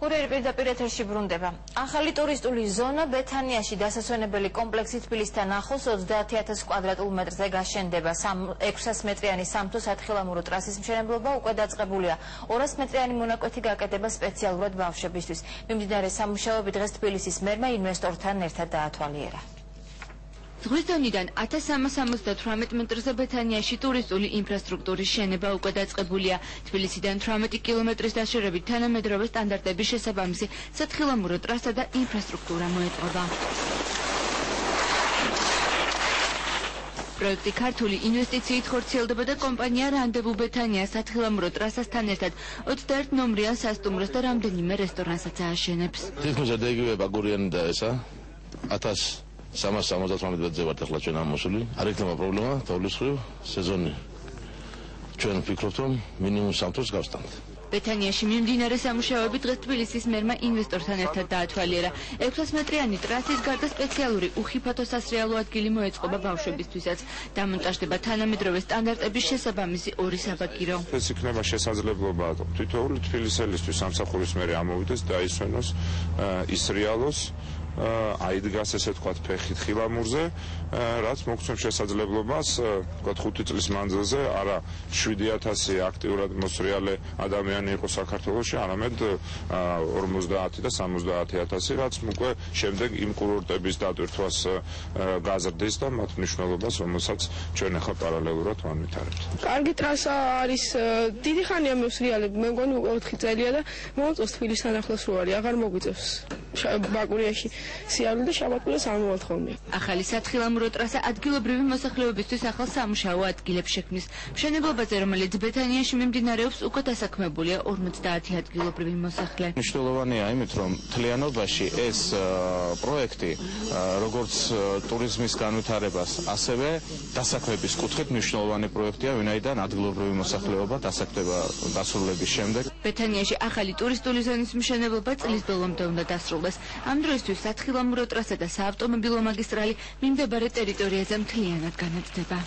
კურიერი პირდაპირ ეთერში ბრუნდება. ახალი ტურისტული ზონა ბეთანიაში დასასვენებელი კომპლექსი თბილისთან ახლოს 30,000 კვადრატულ მეტრზე გაშენდება. 600 მეტრიანი სამთო სათხილამურო ტრასის მშენებლობა უკვე დაწყებულია. 200 მეტრიანი მონაკვეთი გაკეთება სპეციალურად ბავშვებისთვის. მიმდინარე სამუშაოები დღეს თბილისის მერმა ინვესტორთან ერთად დაათვალიერა. ზღვისდონიდან 1378 მეტრზე ბეთანიაში ტურისტული ინფრასტრუქტურის შენება უკვე დაწყებულია. თბილისიდან 18 კილომეტრის დაშორებით თანამედროვე სტანდარტების შესაბამისი სათხილამურო ტრასა და ინფრასტრუქტურა მოეწყობა. პროექტი ქართული ინვესტიციით ხორციელდება და კომპანია რანდევუ ბეთანია სათხილამურო ტრასასთან ერთად 21 ნომრიან სასტუმროს და რამდენიმე რესტორანსაც ააშენებს. თითქმის იგივე ბაგურიანი და ესა 1378 მეტრზე ვართ ახლა ჩვენ ამოსული. არ იქნება პრობლემა თოვლის ხრივ სეზონი. ჩვენ ვფიქრობთ რომ მინიმუმ სამთოს გავსტანთ. ბეთანიაში მიმდინარე სამუშაოები დღეს თბილისის მერმა ინვესტორთან ერთად დაათვალიერა. 600 მეტრიანი ტრასის გარდა სპეციალური უხიფათო სასრიალო ადგილი მოეწყობა ბავშვებისთვისაც. დამონტაჟდება თანამედროვე სტანდარტების შესაბამისი 2 საბაგირო. ეს იქნება შესაძლებლობა თითოეული თბილისელისთვის სამსახურის მერე ამოვიდეს და ისვენოს, ისრიალოს აიდგას ესე თქვათ ფეხით ხილამურზე, რაც მოგცემს შესაძლებლობას თქვათ 5 წლის მანძილზე არა 7000 აქტიურად მოსრიალე ადამიანი იყო საქართველოში, არამედ 50 და 70000, რაც უკვე შემდეგ იმ კურორტების დატვირთვას გაზრდის და მათ მნიშვნელობას, რომელსაც ჩვენ ახლა პარალელურად ვანვითარებთ. კარგი ტრასა არის, დიდი ხანია მოსრიალები, მე მგონი უკვე 4 წელია და მოუწევს თბილისთან ახლოს რო არის, აღარ მოგვიწევს ბაკურიაში სიარული და შაბათულას არ მოვალ ხოლმე. ახალი სათხილამურო ტრასა ადგილობრივი მოსახლეობისთვის ახალ სამუშაო ადგილებს შექმნის. მშენებლობაზე, რომელიც ბეთანიაში მიმდინარეობს, უკვე დასაქმებულია 50 ადგილობრივი მოსახლე. მნიშვნელოვანია იმით, რომ მთლიანობაში ეს პროექტი როგორც ტურიზმის განვითარებას, ასევე დასაქმების კუთხით მნიშვნელოვანი პროექტია, ვინაიდან ადგილობრივი მოსახლეობა დასაქმდება დასრულების შემდეგ. ბეთანიაში ახალი ტურისტული ზონის მშენებლობა წლის ბოლომდე უნდა დასრულდეს. ამ დროისთვის სათხილამურო ტრასა და საავტომობილო მაგისტრალი მიმდებარე ტერიტორიაზე მთლიანად განადგება.